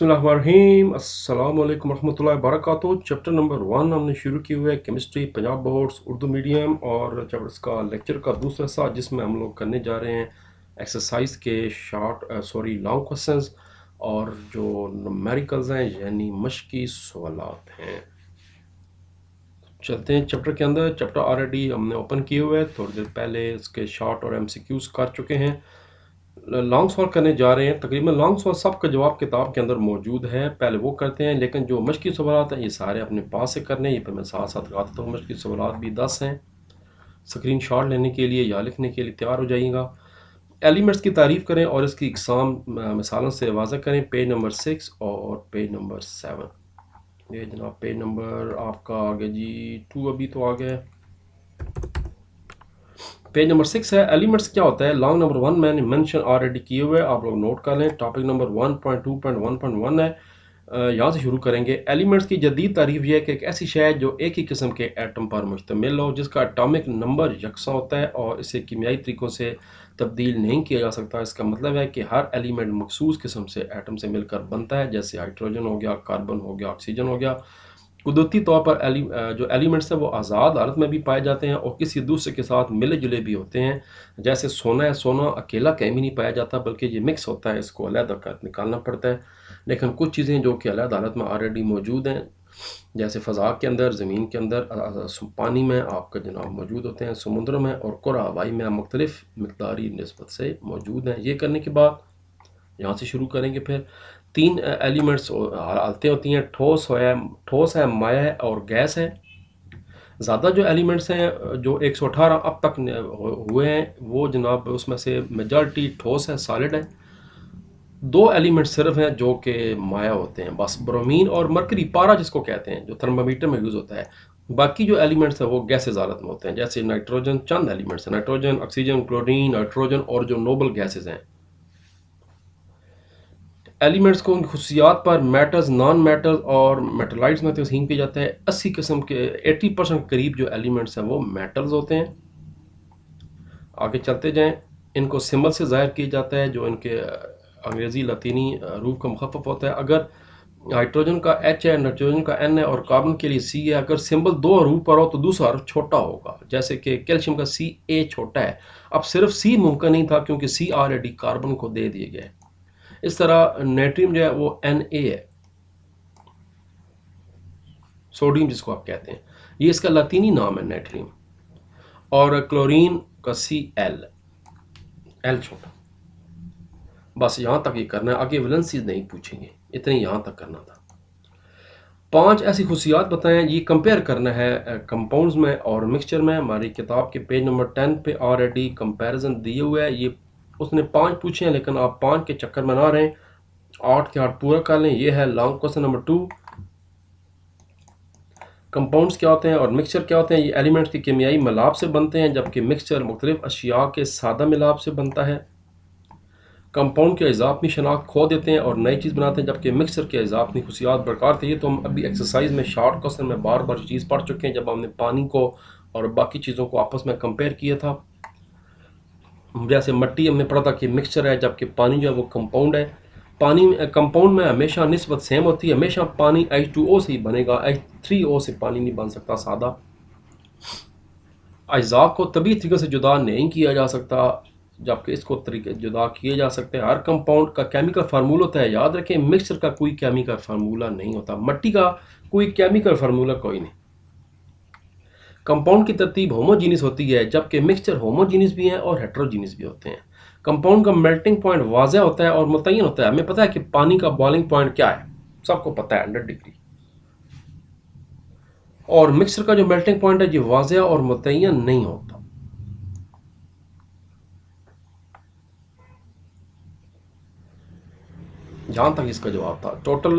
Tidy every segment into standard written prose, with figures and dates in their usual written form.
बिस्मिल्लाहिर्रहमानिर्रहीम अस्सलाम वालेकुम रहमतुल्लाहि वबरकातुहू। चैप्टर नंबर 1 हमने शुरू किए हुए chemistry Punjab boards Urdu medium और चैप्टर का लेक्चर का दूसरा हिस्सा जिसमें हम लोग करने जा रहे हैं एक्सरसाइज के लॉन्ग क्वेश्चंस और जो न्यूमेरिकल्स हैं यानी मश्की सवालात हैं। चलते हैं चैप्टर के अंदर। चैप्टर ऑलरेडी हमने ओपन किए हुए हैं, थोड़ी देर पहले इसके शॉर्ट और एमसीक्यूज कर चुके हैं। लॉन्ग सवाल करने जा रहे हैं। तकरीबन लॉन्ग सवाल सबका जवाब किताब के अंदर मौजूद है, पहले वो करते हैं। लेकिन जो मश्की सवाल हैं ये सारे अपने पास से करने हैं। ये पर मैं साथ साथ लगा देता हूँ। मश्की सवाल भी 10 हैं। स्क्रीन शॉट लेने के लिए या लिखने के लिए तैयार हो जाइएगा। एलिमेंट्स की तारीफ़ करें और इसकी इकसाम मिसालों से वाज़ह करें। पेज नंबर 6 और पेज नंबर 7। ये जनाब पेज नंबर आपका आ गया जी 2, अभी तो आ गया। पेज नंबर 6 है। एलिमेंट्स क्या होता है? लॉन्ग नंबर 1 मैंने मेंशन ऑलरेडी किए हुए, आप लोग नोट कर लें। टॉपिक नंबर 1.2.1.1 है। यहाँ से शुरू करेंगे। एलिमेंट्स की जदीद तारीफ यह है कि एक ऐसी शय है जो एक ही किस्म के एटम पर मुश्तमिल हो, जिसका एटॉमिक नंबर यकसा होता है और इसे कीमियाई तरीक़ों से तब्दील नहीं किया जा सकता। इसका मतलब है कि हर एलिमेंट मखसूस किस्म से एटम से मिलकर बनता है, जैसे हाइड्रोजन हो गया, कार्बन हो गया, ऑक्सीजन हो गया। कुदरती तौर पर जो एलिमेंट्स हैं वो आज़ाद हालत में भी पाए जाते हैं और किसी दूसरे के साथ मिले जुले भी होते हैं। जैसे सोना है, सोना अकेला कहीं भी नहीं पाया जाता बल्कि ये मिक्स होता है, इसको अलग कर निकालना पड़ता है। लेकिन कुछ चीज़ें जो कि अलग हालत में ऑलरेडी मौजूद हैं, जैसे फ़ज़ा के अंदर, ज़मीन के अंदर, पानी में आपका जनाब मौजूद होते हैं, समुद्र में और कुरा हवाई में मुख्तलिफ मकदारी निस्बत से मौजूद हैं। ये करने के बाद यहाँ से शुरू करेंगे। फिर 3 एलिमेंट्स हालतें होती हैं, ठोस है, माया है और गैस है। ज़्यादा जो एलिमेंट्स हैं जो 118 अब तक हुए हैं वो जनाब उसमें से मेजॉरिटी ठोस है, सॉलिड है। 2 एलिमेंट सिर्फ हैं जो कि माया होते हैं, बस ब्रोमीन और मरकरी, पारा जिसको कहते हैं, जो थर्मामीटर में यूज़ होता है। बाकी जो एलिमेंट्स हैं वो गैसेज हालत में होते हैं, जैसे नाइट्रोजन। चंद एलिमेंट्स हैं, नाइट्रोजन, ऑक्सीजन, क्लोरीन, नाइट्रोजन और जो नोबल गैसेज हैं। एलिमेंट्स को उनकी खुशियात पर मेटल्स, नॉन मेटल्स और मेटलाइट्स में तकसीम किया जाता है। 80 किस्म के 80% करीब जो एलिमेंट्स हैं वो मेटल्स होते हैं। आगे चलते जाएं। इनको सिंबल से ज़ाहिर किया जाता है, जो इनके अंग्रेज़ी लतीनी रूप का मुखफ़फ़ होता है। अगर हाइड्रोजन का H है, नाइट्रोजन का N है और कार्बन के लिए C है, अगर सिंबल 2 हरूफ पर हो तो दूसरा हर्फ छोटा होगा, जैसे कि कैल्शियम का Ca छोटा है। अब सिर्फ C मुमकिन नहीं था क्योंकि C ऑलरेडी कार्बन को दे दिए गए। इस तरह नेट्रियम जो है वो Na है, सोडियम जिसको आप कहते हैं, ये इसका लतीनी नाम है नेट्रियम। और क्लोरीन का Cl, L छोटा। बस यहाँ तक ये करना है, आगे वैलेंसीज नहीं पूछेंगे, इतने यहाँ तक करना था। 5 ऐसी खुशियात बताएं, ये कंपेयर करना है कंपाउंड्स में और मिक्सचर में। हमारी किताब के पेज नंबर 10 पे ऑलरेडी कंपैरिजन दिए हुए हैं। ये उसने 5 पूछे हैं, लेकिन आप 5 के चक्कर में ना रहें, 8 के 8 पूरा कर लें। ये है लॉन्ग क्वेश्चन नंबर 2। कंपाउंड्स क्या होते हैं और मिक्सचर क्या होते हैं? ये एलिमेंट्स के केमियाई मिलाप से बनते हैं, जबकि मिक्सचर मुख्तलिफ अशिया के सादा मिलाप से बनता है। कंपाउंड के अज़ा अपनी शनाख्त खो देते हैं और नई चीज़ बनाते हैं, जबकि मिक्सचर के अज़ा अपनी खुशियात बरकरार थे। ये तो हम अभी एक्सरसाइज में शॉर्ट क्वेश्चन में बार बार चीज़ पढ़ चुके हैं, जब हमने पानी को और बाकी चीज़ों को आपस में कंपेयर किया था। जैसे मिट्टी हमने पढ़ा था कि मिक्सचर है, जबकि पानी जो है वो कंपाउंड है। पानी कंपाउंड में हमेशा निस्बत सेम होती है, हमेशा पानी H2O से ही बनेगा, H3O से पानी नहीं बन सकता सादा। अज्जा को तभी तरीके से जुदा नहीं किया जा सकता, जबकि इसको तरीके जुदा किए जा सकते हैं। हर कंपाउंड का केमिकल फार्मूला होता है, याद रखें। मिक्सचर का कोई केमिकल फार्मूला नहीं होता, मिट्टी का कोई केमिकल फार्मूला कोई नहीं। कंपाउंड की तरतीब होमोजीनियस होती है, जबकि मिक्सचर होमोजीनियस भी हैं और हेट्रोजीनियस भी होते हैं। कंपाउंड का मेल्टिंग पॉइंट वाज़ह होता है और मुतय्यन होता है। हमें पता है कि पानी का बॉइलिंग पॉइंट क्या है, सबको पता है, 100 डिग्री। और मिक्सचर का जो मेल्टिंग पॉइंट है ये वाज़ह और मुतय्यन नहीं होता। जहाँ तक इसका जवाब था, टोटल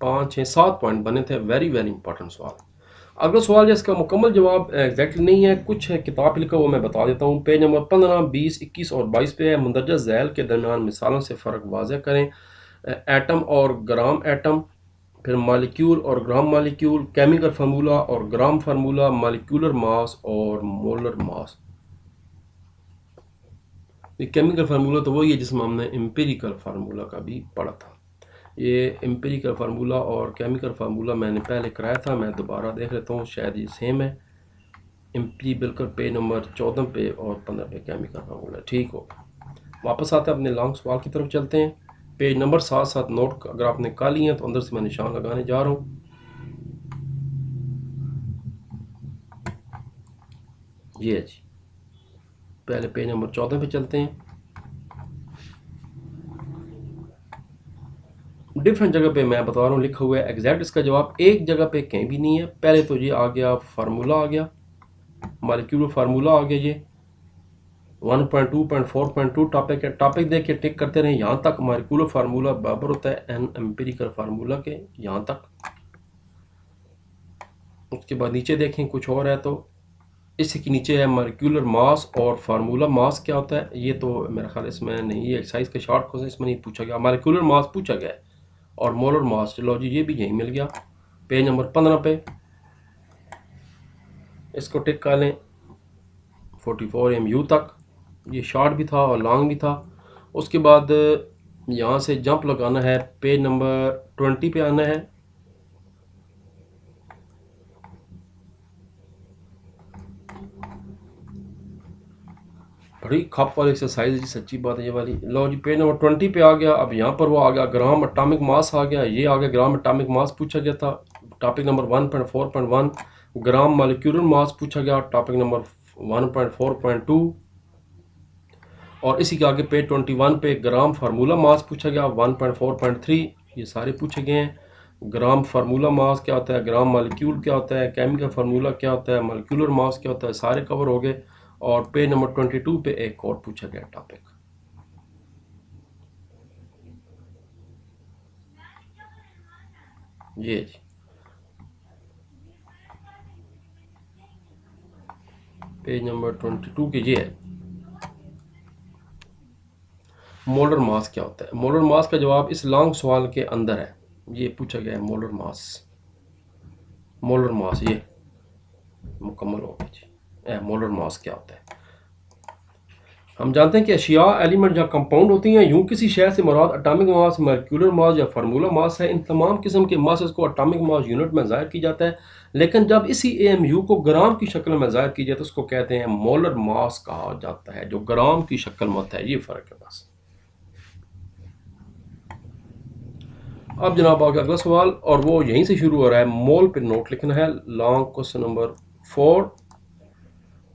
5, 6, 7 पॉइंट बने थे। वेरी वेरी इंपॉर्टेंट सवाल। अगला सवाल जिसका मुकम्मल जवाब एग्जैक्टली नहीं है, कुछ है किताब लिखा, वो मैं बता देता हूँ। पेज नंबर 15, 20, 21 और 22 पे है। मंदरजा झैल के दरमियान मिसालों से फ़र्क वाज़ह करें। एटम और ग्राम एटम, फिर मालिक्यूल और ग्राम मालिक्यूल, केमिकल फार्मूला और ग्राम फार्मूला, मालिक्यूलर मास और मोलर मास। ये केमिकल फार्मूला तो वही है जिसमें हमने एम्पिरिकल फार्मूला का भी पढ़ा था। ये एम्पिरिकल फार्मूला और केमिकल फार्मूला मैंने पहले कराया था, मैं दोबारा देख लेता हूँ, शायद ये सेम है। एम्पिरिकल पेज नंबर 14 पे और 15 पे केमिकल फार्मूला ठीक हो। वापस आते हैं अपने लॉन्ग सवाल की तरफ चलते हैं। पेज नंबर साथ साथ नोट अगर आपने का लिए हैं तो अंदर से मैं निशान लगाने जा रहा हूँ। ये है जी, पहले पेज नंबर 14 पे चलते हैं। डिफरेंट जगह पे मैं बता रहा हूँ लिखा हुआ है एग्जैक्ट, इसका जवाब एक जगह पे कहीं भी नहीं है। पहले तो ये आ गया फार्मूला, आ गया मॉलिक्यूलर फार्मूला, आ गया ये 1.2.4.2 टॉपिक है। टॉपिक देख के टिक करते रहे, यहाँ तक मॉलिक्यूलर फार्मूला बराबर होता है एन एम्पिरिकल फार्मूला के, यहाँ तक। उसके बाद नीचे देखें कुछ और है, तो इसी के नीचे है मॉलिक्यूलर मास और फार्मूला मास क्या होता है। ये तो मेरा ख्याल इसमें नहीं, ये एक्सरसाइज के शॉर्ट क्वेश्चन इसमें नहीं पूछा गया। मॉलिक्यूलर मास पूछा गया है और मोलर मास, चलो जी ये भी यही मिल गया पेज नंबर 15 पे। इसको टिक कर लें 44 MU तक, ये शॉर्ट भी था और लॉन्ग भी था। उसके बाद यहाँ से जंप लगाना है, पेज नंबर 20 पे आना है। बड़ी खप वाली एक्सरसाइज जी, सच्ची बात है ये वाली। लो जी पेज नंबर 20 पे आ गया। अब यहाँ पर वो आ गया ग्राम एटॉमिक मास आ गया, ये आ गया ग्राम एटॉमिक मास पूछा गया था। Topic number 1.4.1 gram molecular mass पूछा गया, टॉपिक नंबर 1.4.2। और इसी के आगे पेज 21 पे ग्राम फार्मूला मास पूछा गया 1.4.3। ये सारे पूछे गए हैं। ग्राम फार्मूला मास क्या होता है, ग्राम मॉलिक्यूल क्या होता है, केमिकल फार्मूला क्या होता है, मॉलिक्यूलर मास क्या होता है, सारे कवर हो गए। और पेज नंबर 22 पे एक और पूछा गया टॉपिक, ये जी पेज नंबर 22 के ये है मोलर मास क्या होता है। मोलर मास का जवाब इस लॉन्ग सवाल के अंदर है, ये पूछा गया है मोलर मास। मोलर मास ये मुकम्मल हो गया जी। मोलर मास क्या होता है, हम जानते हैं कि अशिया एलिमेंट जहाँ कंपाउंड होती हैं, यूं किसी शय से मुराद एटॉमिक मास, मॉलिक्यूलर मास या फार्मूला मास है। इन तमाम किस्म के मासेस को एटॉमिक मास यूनिट में ज़ाहिर की जाता है, लेकिन जब इसी AMU को ग्राम की शक्ल में ज़ाहिर की जाए तो उसको कहते हैं मोलर मास कहा जाता है, जो ग्राम की शक्ल में होता है। ये फ़र्क है बस। अब जनाब आ गया अगला सवाल और वो यहीं से शुरू हो रहा है। मोल पे नोट लिखना है। लॉन्ग क्वेश्चन नंबर 4,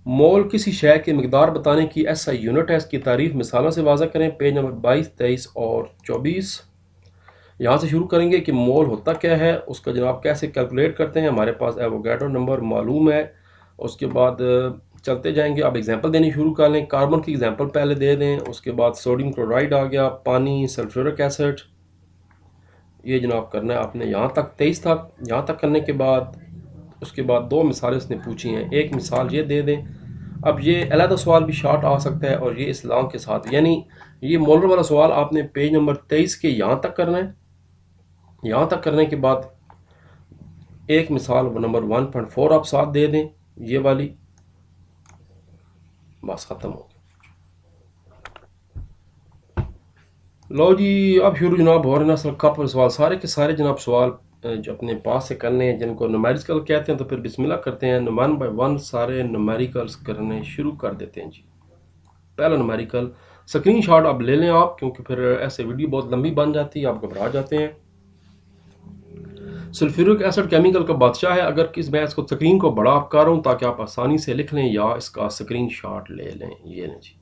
मोल किसी शय की मिकदार बताने की ऐसा यूनिट है, इसकी तारीफ मिसालों से वाज़ा करें। पेज नंबर 22, 23 और 24। यहाँ से शुरू करेंगे कि मोल होता क्या है, उसका जनाब कैसे कैलकुलेट करते हैं। हमारे पास एवोगाड्रो नंबर मालूम है। उसके बाद चलते जाएंगे। अब एग्जांपल देनी शुरू कर लें। कार्बन की एग्जांपल पहले दे दें, उसके बाद सोडियम क्लोराइड आ गया, पानी, सल्फ्यूरिक एसिड, ये जनाब करना है आपने यहाँ तक 23 तक। यहाँ तक करने के बाद उसके बाद दो मिसालें उसने पूछी हैं, एक मिसाल ये दे दें। अब ये अलग सवाल भी शॉर्ट आ सकता है और ये इस लॉन्ग के साथ, यानी ये मोलर वाला सवाल आपने पेज नंबर 23 के यहाँ तक करना है। यहाँ तक करने के बाद एक मिसाल नंबर 1.4 आप साथ दे दें, ये वाली, बस ख़त्म हो गया। लो जी अब शुरू जनाब हो रहे ना कप सवाल, सारे के सारे जनाब सवाल जो अपने पास से करने हैं, जिनको न्यूमेरिकल कहते हैं। तो फिर बिस्मिल्लाह करते हैं, 1 बाय 1 सारे न्यूमेरिकल्स करने शुरू कर देते हैं जी। पहला न्यूमेरिकल, स्क्रीनशॉट अब ले लें आप, क्योंकि फिर ऐसे वीडियो बहुत लंबी बन जाती है, आप घबरा जाते हैं। सल्फ्यूरिक एसिड केमिकल का बादशाह है। अगर किस मैं इसको स्क्रीन को बड़ा कर रहा हूँ ताकि आप आसानी से लिख लें या इसका स्क्रीनशॉट ले लें। ये लें जी,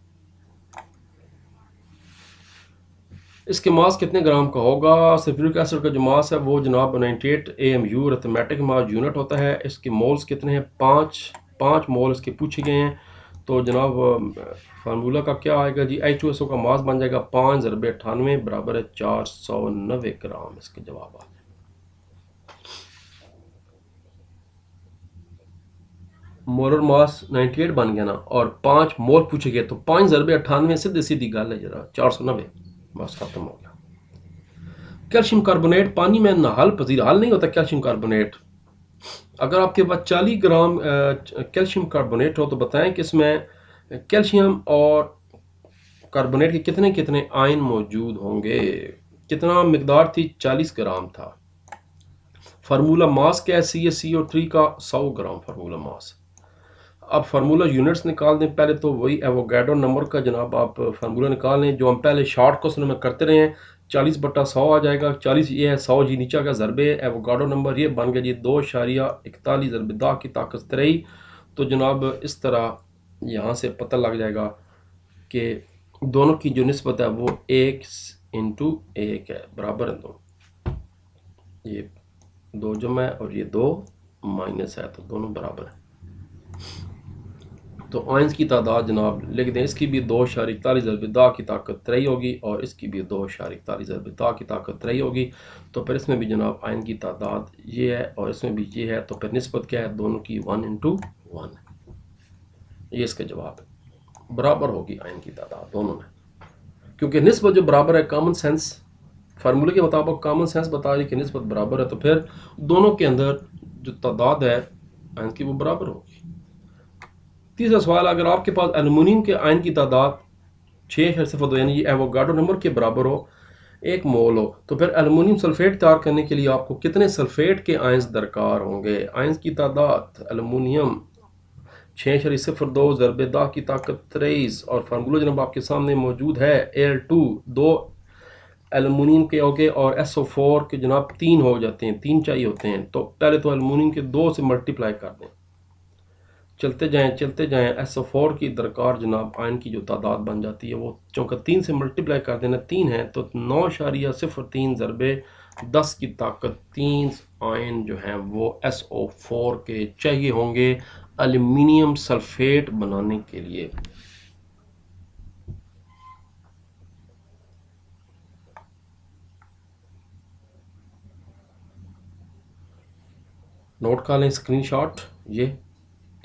इसके मास कितने ग्राम का होगा। सल्फ्यूरिक एसिड का जो मास है वो जनाब 98 AMU अरिथमेटिक मास यूनिट होता है। इसके मोल्स कितने हैं, 5 मोल इसके पूछे गए हैं। तो जनाब फार्मूला का क्या आएगा जी, H2SO का मास बन जाएगा 5 ज़रबे 98 बराबर है 490 ग्राम। इसके जवाब आ मोलर मास 98 बन गया ना, और 5 मोल पूछे गए तो 5 ज़रबे 98 सीधी सीधी गल है जरा 490, बस खत्म हो गया। कैल्शियम कार्बोनेट पानी में हल पजीर हल नहीं होता। कैल्शियम कार्बोनेट, अगर आपके पास 40 ग्राम कैल्शियम कार्बोनेट हो तो बताएं कि इसमें कैल्शियम और कार्बोनेट के कितने कितने आयन मौजूद होंगे, कितना मिकदार थी, 40 ग्राम था। फार्मूला मास क्या है, CaCO3 का 100 ग्राम फार्मूला मास। अब फार्मूला यूनिट्स निकाल दें। पहले तो वही एवोगाड्रो नंबर का जनाब आप फार्मूला निकाल लें जो हम पहले शॉर्ट क्वेश्चन में करते रहे हैं। 40/100 आ जाएगा। 40 ये है, 100 जी नीचे का ज़रबे एवोगाड्रो नंबर ये बन गया जी 2.41 ज़रबे 10 की ताकत 3। तो जनाब इस तरह यहाँ से पता लग जाएगा कि दोनों की जो निस्बत है वो 1/1 है, बराबर है दोनों। ये 2 जमा है और ये 2 माइनस है, तो दोनों बराबर है। तो आयंस की तादाद जनाब लिख दें, इसकी भी 2.41 ज़रबे 10 की ताकत 3 होगी और इसकी भी 2.41 ज़रबे 10 की ताकत 3 होगी। तो फिर इसमें भी जनाब आयन की तादाद ये है और इसमें भी ये है, तो फिर निस्बत क्या है, दोनों की 1/1। ये इसका जवाब है, बराबर होगी आयन की तादाद दोनों में, क्योंकि निस्बत जो बराबर है, कॉमन सेंस फार्मूले के मुताबिक कॉमन सेंस बता रही कि निस्बत बराबर है, तो फिर दोनों के अंदर जो तादाद है आयन की वो बराबर होगी। तीसरा सवाल, अगर आपके पास एल्युमिनियम के आयन की तादाद 6.2 यानी एवोगाड्रो नंबर के बराबर हो, 1 मोल हो, तो फिर एल्युमिनियम सल्फेट तैयार करने के लिए आपको कितने सल्फेट के आयंस दरकार होंगे। आयंस की तादाद एल्युमिनियम 6.02 ज़रबे 10 की ताकत 23 और फार्मूला जनाब आपके सामने मौजूद है। Al2 2 एल्युमिनियम के हो गए और SO4 के जनाब 3 हो जाते हैं, 3 चाहिए होते हैं। तो पहले तो एल्युमिनियम के 2 से मल्टीप्लाई कर दें, चलते जाएं SO4 की दरकार जनाब आयन की जो तादाद बन जाती है वो, चूँकि 3 से मल्टीप्लाई कर देना 3 है, तो 9.03 ज़रबे 10 की ताकत 3 आयन जो हैं वो SO4 के चाहिए होंगे एल्युमिनियम सल्फेट बनाने के लिए। नोट कर लें स्क्रीनशॉट। ये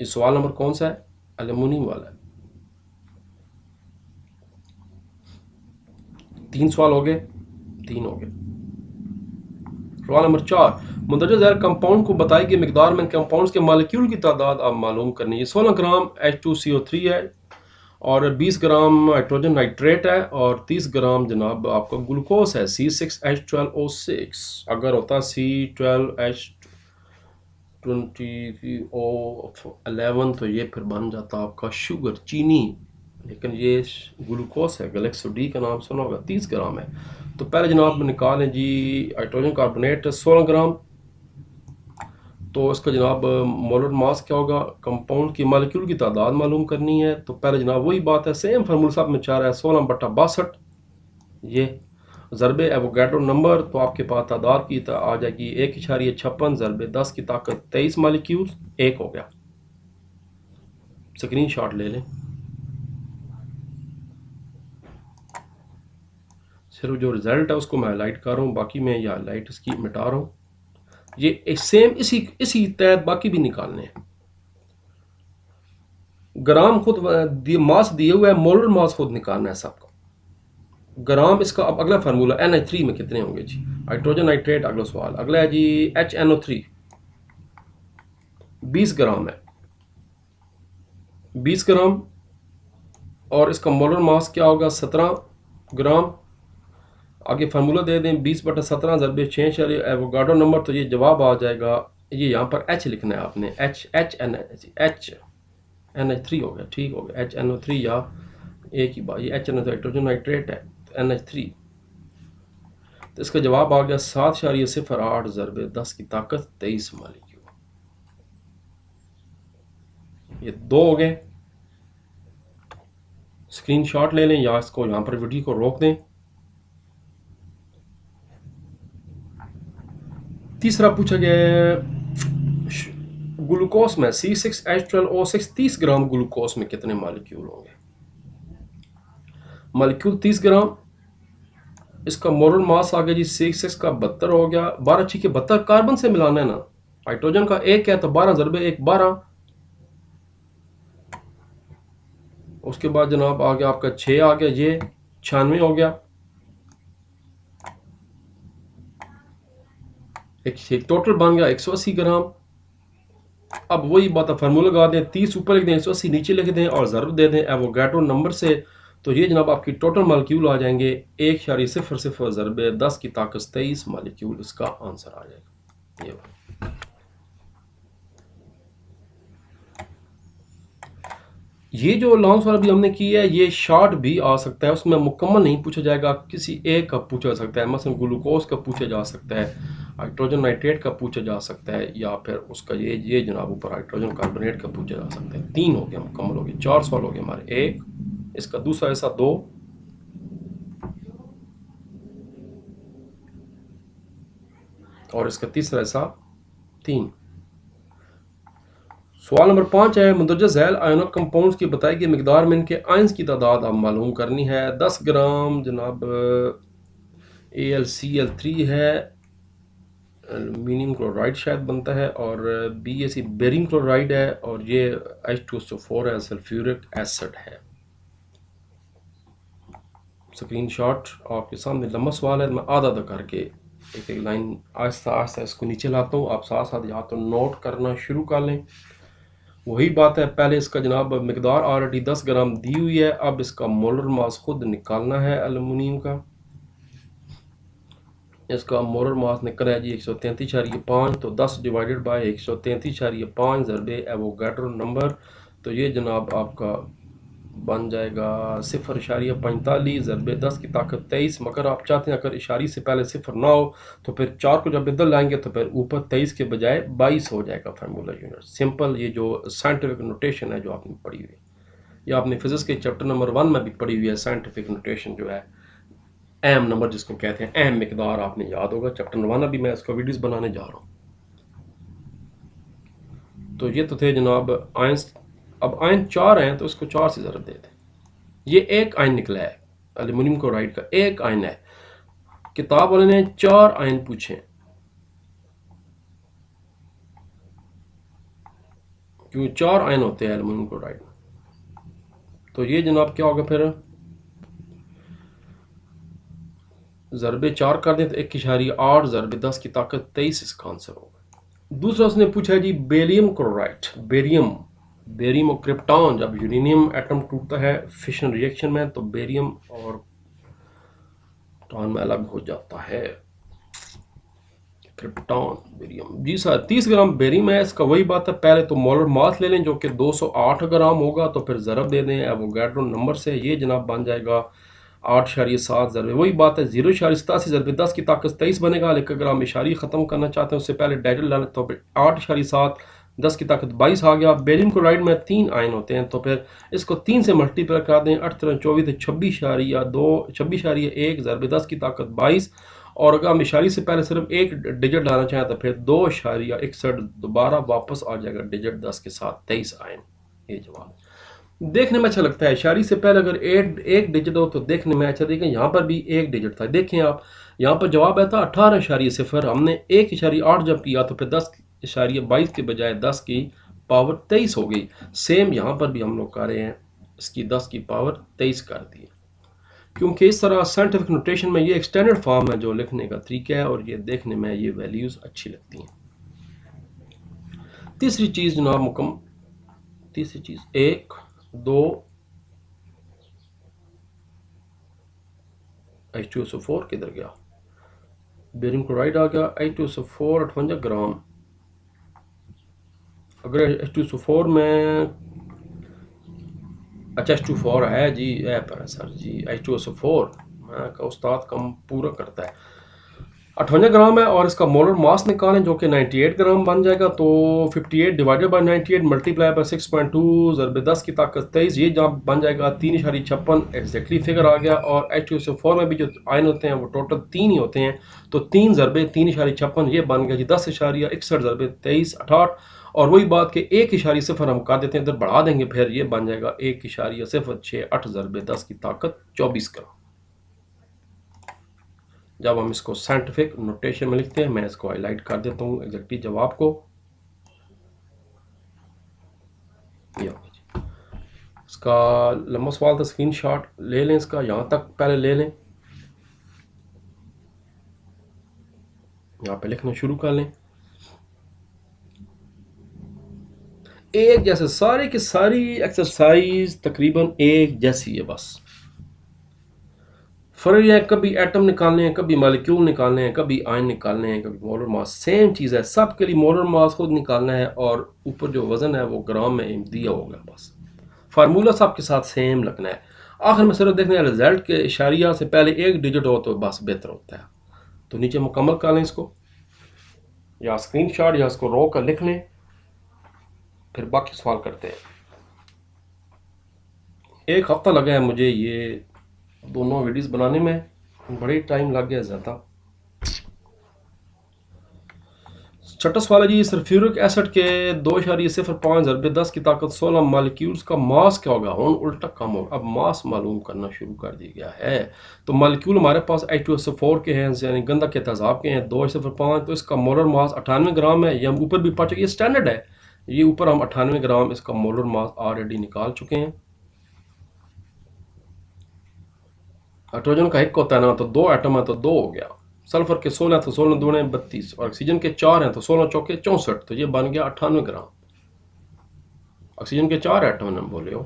सवाल नंबर कौन सा है, एल्युमिनियम वाला है। 3 सवाल हो गए, 3 हो गए। सवाल नंबर 4, मंदरजा ज़ैल कंपाउंड को बताई गई मिकदार में कंपाउंड्स के मालिक्यूल की तादाद आप मालूम करनी है। 16 ग्राम H2CO3 है और 20 ग्राम हाइड्रोजन नाइट्रेट है और 30 ग्राम जनाब आपका ग्लूकोज है C6H12O6। अगर होता C12H20O11 तो ये फिर बन जाता आपका शुगर, चीनी, लेकिन ये ग्लूकोज है, गैलेक्सो डी का नाम सुना होगा। 30 ग्राम है। तो पहले जनाब निकालें जी हाइड्रोजन कार्बोनेट 16 ग्राम, तो इसका जनाब मोलर मास क्या होगा, कंपाउंड की मालिक्यूल की तादाद मालूम करनी है। तो पहले जनाब वही बात है, सेम फार्मूला साहब में 4 है, 16/62 ये ज़रबे एवोगाड्रो नंबर, तो आपके पास तादाद की आ जाएगी 1.56 ज़रबे 10 की ताकत 23 मालिक्यूल, 1 हो गया। स्क्रीन शॉट ले लें। सिर्फ जो रिजल्ट है उसको मैं हाईलाइट कर रहा हूँ, बाकी मैं ये हाईलाइट इसकी मिटा रहा हूँ। ये सेम इसी तहत बाकी भी निकालने हैं। ग्राम खुद मास दिए हुए है, मोलर मास खुद निकालना है सबको। ग्राम इसका अब अगला फार्मूला NH3 में कितने होंगे जी, हाइड्रोजन नाइट्रेट। अगला सवाल अगला है जी HNO3 20 ग्राम है, 20 ग्राम और इसका मोलर मास क्या होगा 17 ग्राम। आगे फार्मूला दे दें 20/17 ज़रबे 6 एवोगाड्रो नंबर, तो ये जवाब आ जाएगा। ये यहाँ पर H लिखना है आपने, NH3 हो गया, ठीक हो गया। HNO3 या एक ही बात, ये HNO3 हाइड्रोजन नाइट्रेट है, तो NH3, तो इसका जवाब आ गया 7.08 ज़रबे 10 की ताकत 23 मालिक्यूल। ये 2 हो गए। स्क्रीनशॉट ले लें या इसको यहाँ पर वीडियो को रोक दें। तीसरा पूछा गया है ग्लूकोज में C6H12O6 30 ग्राम ग्लूकोज में कितने मालिक्यूल होंगे। मालिक्यूल 30 ग्राम, इसका मोलर मास आ गया जी 6 का 72 हो गया। 12 के 72 कार्बन से मिलाना है ना, हाइड्रोजन का 1 है तो 12 ज़रबे 1 12। उसके बाद जनाब आ गया आपका 6 आ गया, ये 96 हो गया। एक टोटल बन गया 180 ग्राम। अब वही बात है, फार्मूला लगा दें, 30 ऊपर लिख दें, 180 नीचे लिख दें और ज़रब दे दें एवोगाड्रो नंबर से, तो ये जनाब आपकी टोटल मालिक्यूल आ जाएंगे 1.00 ज़रबे 10 की ताकत 23 मालिक्यूल, इसका आंसर आ जाएगा। ये ये जो लॉन्ग सवाल अभी हमने की है ये शॉर्ट भी आ सकता है, उसमें मुकम्मल नहीं पूछा जाएगा, किसी एक का पूछा जा सकता है, मसलन ग्लूकोज का पूछा जा सकता है, हाइड्रोजन नाइट्रेट का पूछा जा सकता है, या फिर उसका ये जनाब ऊपर हाइड्रोजन कार्बोनेट का पूछा जा सकता है। 3 हो गया, मुकम्मल हो गए, 4 सवाल हो गए हमारे। एक, इसका दूसरा हिस्सा 2, और इसका तीसरा हिस्सा 3। सवाल नंबर 5 है, मुंदरजा झैल आयनोक कंपाउंड्स की बताई गई मिकदार में इनके आयंस की तादाद आप मालूम करनी है। 10 ग्राम जनाब AlCl3 है, एल्यूमिनियम क्लोराइड शायद बनता है, और BaC बेरियम क्लोराइड है, और ये H2SO4 है, सल्फ्यूरिक एसिड है। स्क्रीनशॉट आपके सामने, लंबा सवाल है, मैं आधा आधा करके एक एक लाइन आहिस्ता आहिस्ता इसको नीचे लाता हूँ, आप साथ साथ या तो नोट करना शुरू कर लें। वही बात है, पहले इसका जनाब मिकदार ऑलरेडी 10 ग्राम दी हुई है, अब इसका मोलर मास खुद निकालना है एल्यूमिनियम का। इसका मोलर मास निकल है जी 133.5, तो 10 डिवाइडेड बाय 133.5 ज़रबे एवोगाड्रो नंबर, तो ये जनाब आपका बन जाएगा 0.45 ज़रबे 10 की ताकत 23। मगर आप चाहते हैं अगर इशारी से पहले 0 ना हो तो फिर 4 को जब इधर लाएंगे तो फिर ऊपर 23 के बजाय 22 हो जाएगा फार्मूला यूनिट। सिंपल, ये जो साइंटिफिक नोटेशन है जो आपने पढ़ी हुई है, या आपने फिजिक्स के चैप्टर नंबर 1 में भी पढ़ी हुई है, साइंटिफिक नोटेशन जो है, अहम नंबर जिसको कहते हैं, अहम मिकदार आपने याद होगा, चैप्टर 1 अभी मैं इसका वीडियोस बनाने जा रहा हूँ। तो ये तो थे जनाब आयंस। अब आयन 4 हैं तो इसको 4 से ज़रब देते हैं। ये एक आयन निकला है, एल्यूमिनियम क्लोराइड का एक आयन है, किताब वाले ने 4 आयन पूछे, क्योंकि 4 आयन होते हैं एल्यूमिनियम क्लोराइड में। तो ये जनाब क्या होगा, फिर ज़रबे 4 कर दें तो 1.8 ज़रबे 10 की ताकत 23 इसका आंसर होगा। दूसरा उसने पूछा है जी बेरियम क्लोराइड, बेरियम और क्रिप्टॉन, जब यूरेनियम एटम टूटता है फिशन रिएक्शन में तो बेरियम और क्रिप्टॉन में अलग हो जाता है, क्रिप्टॉन बेरियम। जी सर, 30 ग्राम बेरियम है, इसका वही बात है, पहले तो मोलर मास ले लें जो कि 208 ग्राम होगा, तो फिर ज़रब दे दें एवोगाड्रो नंबर से, ये जनाब बन जाएगा 8.7 ज़रबे, वही बात है 0.87 ज़रबे 10 की ताकत 23 बनेगा। लेकिन अगर हम इशारी ख़त्म करना चाहते हैं उससे पहले डायरेक्ट लाना, तो फिर 8.7 10 की ताकत 22 आ गया। बेरियम क्लोराइड में 3 आयन होते हैं, तो फिर इसको 3 से मल्टीप्लाई कर दें, 8 3 24 26.1 ज़रबे 10 की ताकत 22, और अगर हम इशारी से पहले सिर्फ एक डिजिट लाना चाहें तो फिर 2.61 दोबारा वापस आ जाएगा डिजिट 10 के साथ 23 आयन। ये जवाब देखने में अच्छा लगता है, इशारी से पहले अगर एक डिजिट हो तो देखने में अच्छा, देखें यहाँ पर भी एक डिजिट था, देखें आप यहाँ पर जवाब आया था 18.0, हमने 1.8 जब किया तो फिर 10.22 के बजाय 10 की पावर 23 हो गई। सेम यहाँ पर भी हम लोग कर रहे हैं, इसकी 10 की पावर 23 कर दी, क्योंकि इस तरह साइंटिफिक नोटेशन में ये एक्सटेंडेड फॉर्म है जो लिखने का तरीका है, और ये देखने में ये वैल्यूज़ अच्छी लगती हैं। तीसरी चीज़ जनाब तीसरी चीज़ 1 2 H2SO4 किधर गया, बेरियम क्लोराइड आ गया, H2SO4 58 ग्राम। अगर H2SO4 में अच्छा H2 4 है जी, है पर सर जी H2SO4 का उस्ताद कम पूरा करता है, 58 ग्राम है, और इसका मोलर मास निकालें जो कि 98 ग्राम बन जाएगा, तो 58 डिवाइडेड बाय 98 मल्टीप्लाई बाय 6.2 ज़रबे 10 की ताकत 23, ये जब बन जाएगा 3.56 एग्जैक्टली फिगर आ गया। और H2SO4 में भी जो आयन होते हैं वो टोटल 3 ही होते हैं, तो 3 ज़रबे 3.56 ये बन गया जी 10.61 ज़रबे 23 68, और वही बात कि 1.0 हम कर देते हैं, इधर बढ़ा देंगे, फिर ये बन जाएगा 1.068 ज़रबे 10 की ताकत 24 ग्राम। जब हम इसको साइंटिफिक नोटेशन में लिखते हैं, मैं इसको हाईलाइट कर देता हूँ एग्जैक्टली जवाब को, इसका लंबा सवाल था, स्क्रीनशॉट ले लें इसका, यहाँ तक पहले ले लें, यहाँ पे लिखना शुरू कर लें। एक जैसे सारी की सारी एक्सरसाइज तकरीबन एक जैसी है, बस फ़र्क यह है कभी एटम निकालने हैं, कभी मालिक्यूल निकालने हैं, कभी आयन निकालने हैं, कभी मोलर मास। सेम चीज़ है, सब के लिए मोलर मास खुद निकालना है और ऊपर जो वज़न है वो ग्राम में दिया होगा बस। फार्मूला सब के साथ सेम लगना है। आखिर में सिर्फ देखना है रिजल्ट के इशारिया से पहले एक डिजिट हो तो बस बेहतर होता है। तो नीचे मुकम्मल कर लें इसको, या स्क्रीनशॉट या इसको रो कर लिख लें, फिर बाकी सवाल करते हैं। एक हफ्ता लगा है मुझे ये दोनों वीडियोस बनाने में, बड़ी टाइम लग गया ज़्यादा। छठा सवाल है जी, सल्फ्यूरिक एसिड के 2.05 ज़रबे 10 की ताकत 16 मालिक्यूल्स का मास क्या होगा? हूँ उल्टा कम होगा। अब मास मालूम करना शुरू कर दिया गया है। तो मालिक्यूल हमारे पास H2SO4 के हैं, यानी गंधा के तेजाब के हैं, 2.5, तो इसका मोलर मास 98 ग्राम है। ये हम ऊपर भी पढ़ चुके, ये स्टैंडर्ड है। ये ऊपर हम 98 ग्राम इसका मोलर मास ऑलरेडी निकाल चुके हैं। हाइड्रोजन का एक होता है ना, तो 2 एटम है तो 2 हो गया। सल्फर के 16 तो 16 दूने 32, और ऑक्सीजन के 4 हैं तो 16 चौके 64, तो ये बन गया 98 ग्राम। ऑक्सीजन के 4 एटम हम बोले हो,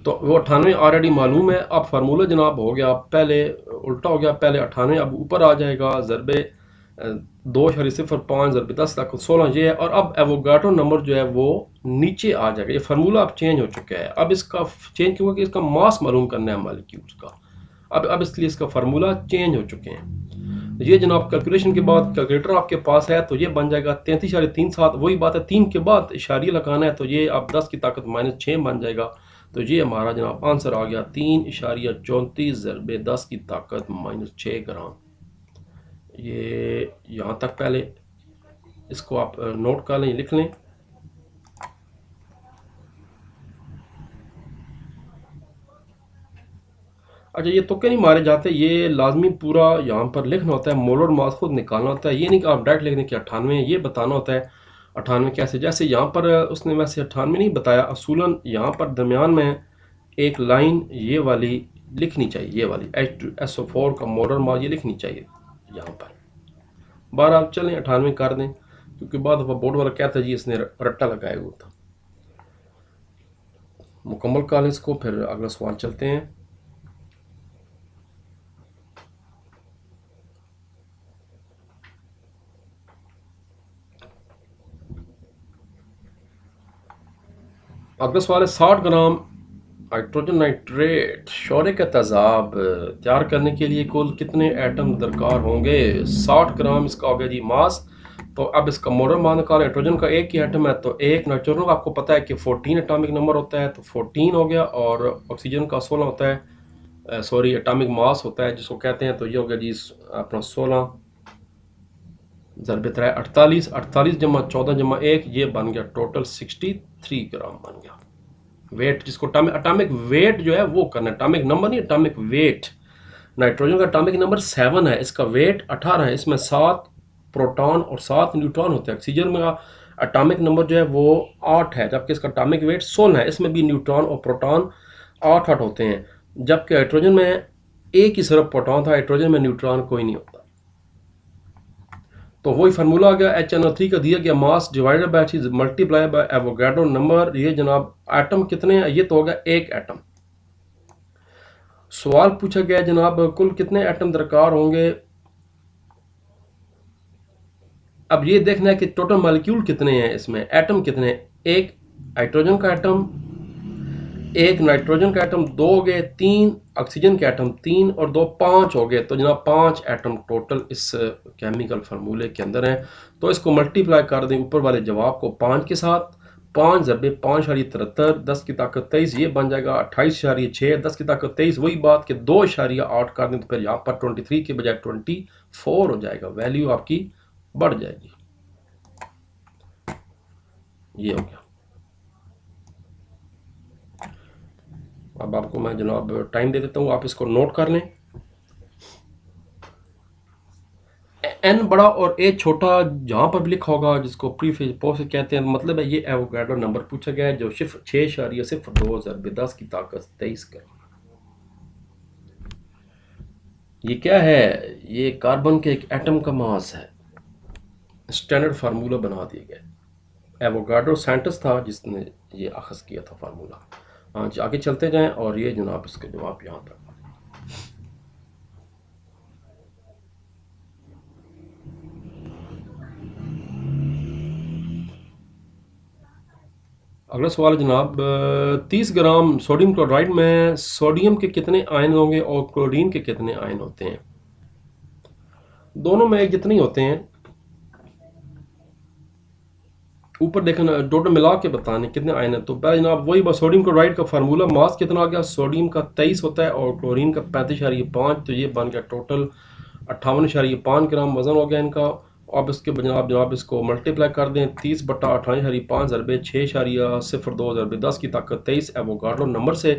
तो वो 98 ऑलरेडी मालूम है। अब फार्मूला जनाब हो गया, पहले उल्टा हो गया, पहले 98 अब ऊपर आ जाएगा, ज़रबे 2.05 ज़रबे 10 तक 16 ये है। और अब एवोगाड्रो नंबर जो है वो नीचे आ जाएगा। ये फार्मूला अब चेंज हो चुका है। अब इसका चेंज क्यों? कि इसका मास मालूम करना है मालिक्यूल्स का। अब इसलिए इसका फार्मूला चेंज हो चुके हैं। ये जनाब कैलकुलेशन के बाद कैलकुलेटर आपके पास है, तो ये बन जाएगा 33.37। वही बात है, 3 के बाद इशारिया लगाना है, तो ये अब 10 की ताकत -6 बन जाएगा। तो ये हमारा जनाब आंसर आ गया 3.34 ज़रबे 10 की ताकत -6 ग्राम। ये यहाँ तक पहले इसको आप नोट कर लें, लिख लें। अच्छा, ये तुक्के नहीं मारे जाते, ये लाजमी पूरा यहाँ पर लिखना होता है, मोलर मास खुद निकालना होता है। ये नहीं कि आप डायरेक्ट लिख दें कि 98, ये बताना होता है 98 कैसे। जैसे यहाँ पर उसने वैसे 98 नहीं बताया, असूलन यहाँ पर दरमियान में एक लाइन ये वाली लिखनी चाहिए, ये वाली H2SO4 का मोलर मास ये लिखनी चाहिए यहाँ पर। बहरहाल चलें 98 कर दें, क्योंकि बाद बोर्ड वाला कहता है जी इसने रट्टा लगाया हुआ था। मुकम्मल कर लें इसको, फिर अगला सवाल चलते हैं। अगला सवाल है 60 ग्राम हाइड्रोजन नाइट्रेट शोरे का तेजाब तैयार करने के लिए कुल कितने एटम दरकार होंगे? 60 ग्राम इसका हो गया जी मास। तो अब इसका मोलर मास निकालें। हाइड्रोजन का एक ही एटम है, तो एक नाइट्रोजन का आपको पता है कि 14 एटॉमिक नंबर होता है, तो 14 हो गया। और ऑक्सीजन का 16 होता है, सॉरी एटॉमिक मास होता है जिसको कहते हैं, तो ये हो गया जी अपना 16 ज़रबे 3 48, 48 जमा 14 जमा 1, ये बन गया टोटल 63 ग्राम बन गया वेट। जिसको एटॉमिक वेट जो है वो करना है, एटॉमिक नंबर नहीं, एटॉमिक वेट। नाइट्रोजन का एटॉमिक नंबर 7 है, इसका वेट 18 है। इसमें 7 प्रोटॉन और 7 न्यूट्रॉन होते हैं। ऑक्सीजन में एटॉमिक नंबर जो है वो 8 है, जबकि इसका एटॉमिक वेट 16 है। इसमें भी न्यूट्रॉन और प्रोटॉन 8 होते हैं, जबकि हाइड्रोजन में एक ही सिर्फ प्रोटॉन था, हाइड्रोजन में न्यूट्रॉन कोई नहीं होता। तो वही फार्मूला आ गया, HNO3 का दिया गया mass divided by multiply by Avogadro number. ये जनाब एटम कितने हैं? ये तो होगा एक एटम। सवाल पूछा गया जनाब कुल कितने एटम दरकार होंगे। अब ये देखना है कि टोटल मॉलिक्यूल कितने हैं, इसमें एटम कितने हैं। एक हाइड्रोजन का एटम, एक नाइट्रोजन का एटम, 2 हो गए, 3 ऑक्सीजन के एटम, 3 और 2 5 हो गए। तो जनाब 5 एटम टोटल इस केमिकल फार्मूले के अंदर हैं। तो इसको मल्टीप्लाई कर दें ऊपर वाले जवाब को 5 के साथ। 5 ज़रबे 5.73 10 की ताकत 23, ये बन जाएगा 28.6 10 की ताकत 23। वही बात कि 2.8 कर दें तो फिर यहाँ पर 23 के बजाय 24 हो जाएगा, वैल्यू आपकी बढ़ जाएगी। ये हो गया। अब आपको मैं जनाब टाइम दे देता हूँ, आप इसको नोट कर लें। एन बड़ा और ए छोटा जहाँ पर भी लिखा होगा, जिसको प्रीफेज पोस्ट कहते हैं, मतलब है ये एवोगाड्रो नंबर पूछा गया है जो 6.02 ज़रबे 10 की ताकत 23 का। ये क्या है? ये कार्बन के एक एटम का मास है। स्टैंडर्ड फार्मूला बना दिया गया। एवोगाड्रो साइंटिस्ट था जिसने ये अखज़ किया था फार्मूला। हाँ जी, आगे चलते जाएं। और ये जनाब इसके जवाब यहाँ पर अगला सवाल है जनाब, 30 ग्राम सोडियम क्लोराइड में सोडियम के कितने आयन होंगे और क्लोरीन के कितने आयन होते हैं? दोनों में एक जितने ही होते हैं। ऊपर देखना टोटल मिला के बताने कितने आयन है। तो पहले जनाब वही बस सोडियम क्लोराइड का फार्मूला, मास कितना आ गया, सोडियम का 23 होता है और क्लोरीन का 35.5, तो ये बन गया टोटल 58.5 ग्राम वजन हो गया इनका। अब इसके जनाब इसको मल्टीप्लाई कर दें, 30/58.5 ज़रबे 6.02 की ताकत 23 एवोगाड्रो नंबर से,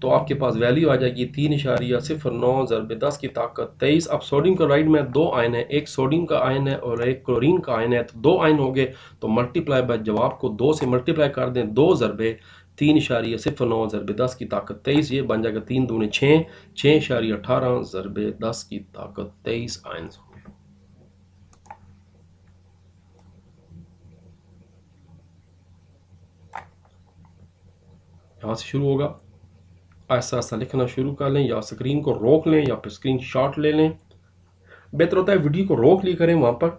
तो आपके पास वैल्यू आ जाएगी 3.09 ज़रबे 10 की ताकत 23। अब सोडियम क्लोराइड में दो आयन है, एक सोडियम का आयन है और एक क्लोरीन का आयन है, तो दो आयन हो गए, तो मल्टीप्लाई बाय जवाब को 2 से मल्टीप्लाई कर दें, 2 ज़रबे 3.09 ज़रबे 10 की ताकत 23, ये बन जाएगा 3 दूनी 6, 6.18 ज़रबे 10 की ताकत 23 आयन। यहाँ से शुरू होगा, ऐसा ऐसा लिखना शुरू कर लें, या स्क्रीन को रोक लें या फिर स्क्रीन शॉट ले लें। बेहतर होता है वीडियो को रोक ली करें वहाँ पर,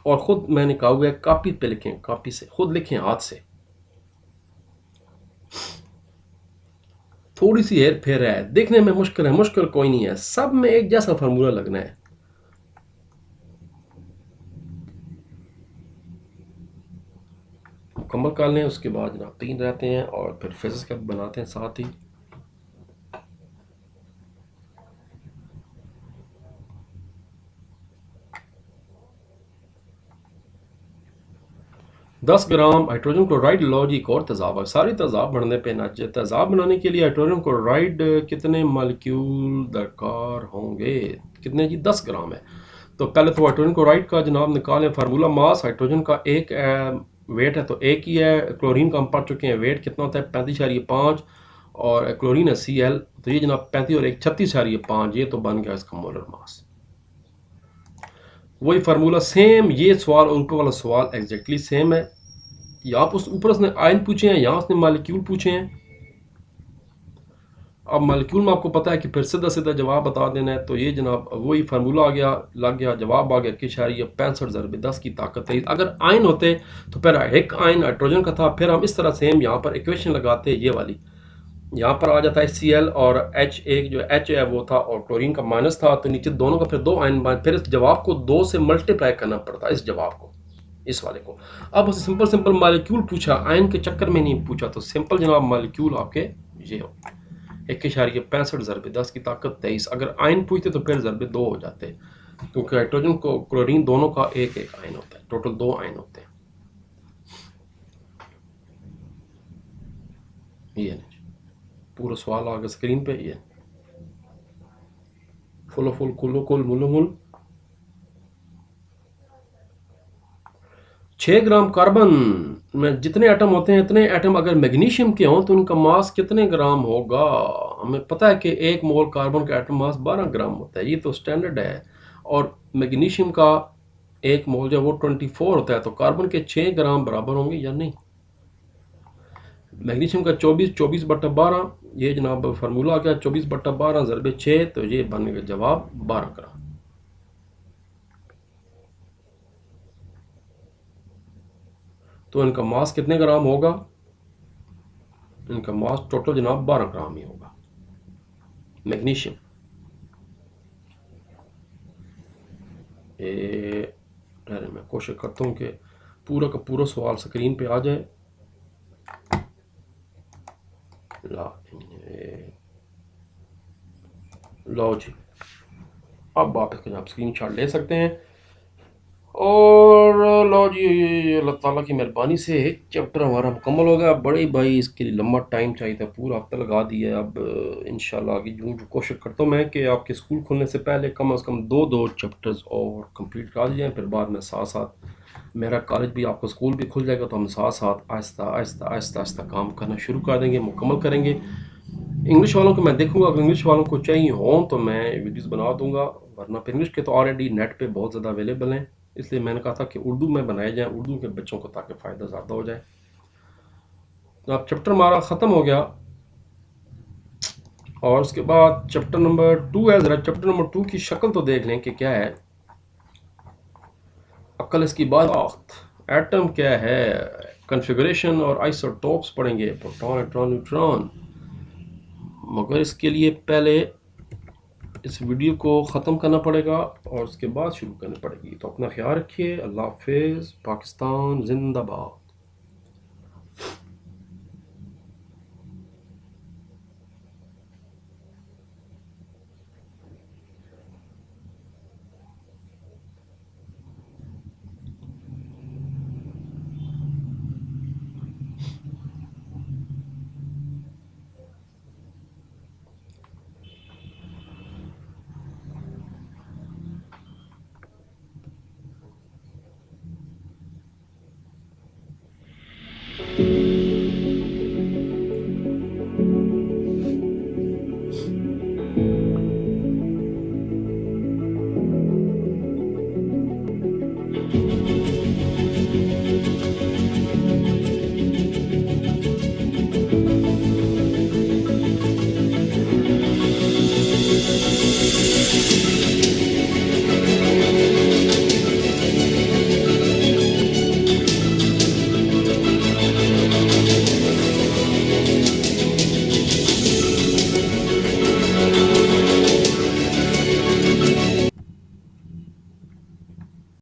और ख़ुद मैंने कहा हुआ है कापी पे लिखें, कापी से खुद लिखें हाथ से। थोड़ी सी हेर फेर है, देखने में मुश्किल है, मुश्किल कोई नहीं है, सब में एक जैसा फार्मूला लगना है। मुकम्मल कर लें, उसके बाद जनाब 3 रहते हैं और फिर फेजेस का बनाते हैं साथ ही। दस ग्राम हाइड्रोजन क्लोराइड लो जी, एक और तेजाब है, सारी तेजाब बनने पे ना, तेजाब बनाने के लिए हाइड्रोजन क्लोराइड कितने मालिक्यूल दरकार होंगे, कितने जी, 10 ग्राम है। तो पहले तो हाइड्रोजन क्लोराइड का जनाब निकालें फार्मूला, मास हाइड्रोजन का एक वेट है तो एक ही है, क्लोरीन का हम पढ़ चुके हैं, वेट कितना होता है 35.5, और क्लोरीन है Cl, तो ये जनाब 35 और एक 36.5, ये तो बन गया इसका मोलर मास। वही फार्मूला सेम, ये सवाल और ऊपर वाला सवाल एग्जैक्टली सेम है। यहाँ पर ऊपर उसने आयन पूछे हैं, यहाँ उसने मालिक्यूल पूछे हैं। अब मालिक्यूल में आपको पता है कि फिर सीधा सीधा जवाब बता देना है, तो ये जनाब वही फार्मूला आ गया, लग गया, जवाब आ गया कि 65 ज़रबे 10 की ताकत 23। अगर आयन होते तो फिर एक आयन हाइड्रोजन का था, फिर हम इस तरह सेम यहाँ पर इक्वेशन लगाते, ये वाली यहाँ पर आ जाता है Cl और H, एक जो H है वो था और क्लोरीन का माइनस था, तो नीचे दोनों का फिर दो आयन बन, फिर इस जवाब को 2 से मल्टीप्लाई करना पड़ता है, इस जवाब को, इस वाले को। अब उसे सिंपल सिंपल मालिक्यूल पूछा, आयन के चक्कर में नहीं पूछा, तो सिंपल जनाब मालिक्यूल आपके ये हो 1.65 ज़रबे 10 की ताकत 23। अगर आयन पूछते तो फिर ज़रबे 2 हो जाते, क्योंकि हाइड्रोजन को क्लोरीन दोनों का एक एक आयन होता है, टोटल 2 आयन होते हैं। ये नहीं पूरा सवाल आ गया स्क्रीन पे, ये फुल फुल कुल कुल मुल मुल 6 ग्राम कार्बन में जितने एटम होते हैं, इतने एटम अगर मैग्नीशियम के हों तो उनका मास कितने ग्राम होगा? हमें पता है कि 1 मोल कार्बन का एटम मास 12 ग्राम होता है, ये तो स्टैंडर्ड है। और मैग्नीशियम का 1 मोल जो वो 24 होता है, तो कार्बन के 6 ग्राम बराबर होंगे या नहीं? मैग्नीशियम का 24/12, ये जनाब फार्मूला आ गया 24/12 ज़रबे 6, तो ये बनेगा जवाब 12 ग्राम। तो इनका मास कितने ग्राम होगा? इनका मास टोटल जनाब 12 ग्राम ही होगा मैग्नीशियम। मैं कोशिश करता हूँ कि पूरा का पूरा सवाल स्क्रीन पे आ जाए। लो जी, अब आप इसका स्क्रीन शॉट ले सकते हैं। और लो जी, अल्लाह ताला की मेहरबानी से एक चैप्टर हमारा मुकम्मल हो गया। बड़े भाई इसके लिए लंबा टाइम चाहिए था, पूरा हफ्ता लगा दिया। अब इंशाल्लाह आगे यूँ कोशिश करता हूँ मैं कि आपके स्कूल खुलने से पहले कम से कम 2 चैप्टर्स और कंप्लीट कर दिए, फिर बाद में साथ साथ मेरा कॉलेज भी, आपका स्कूल भी खुल जाएगा, तो हम साथ साथ आहिस्ता आहिस्ता आहिस्ता आहिस्ता काम करना शुरू कर देंगे, मुकम्मल करेंगे। इंग्लिश वालों को मैं देखूंगा, अगर इंग्लिश वालों को चाहिए हों तो मैं वीडियोस बना दूंगा, वरना फिर इंग्लिश के तो ऑलरेडी नेट पे बहुत ज़्यादा अवेलेबल हैं, इसलिए मैंने कहा था कि उर्दू में बनाए जाएँ, उर्दू के बच्चों को, ताकि फ़ायदा ज़्यादा हो जाए। तो अब चैप्टर हमारा ख़त्म हो गया, और उसके बाद चैप्टर नंबर 2 है। ज़रा चैप्टर नंबर 2 की शक्ल तो देख लें कि क्या है। अक्ल इसकी बात, एटम क्या है, कन्फिगरेशन और आइसोटोप्स पढ़ेंगे, प्रोटॉन इलेक्ट्रॉन न्यूट्रॉन। मगर इसके लिए पहले इस वीडियो को ख़त्म करना पड़ेगा और उसके बाद शुरू करनी पड़ेगी। तो अपना ख्याल रखिए। अल्लाह हाफिज़। पाकिस्तान जिंदाबाद।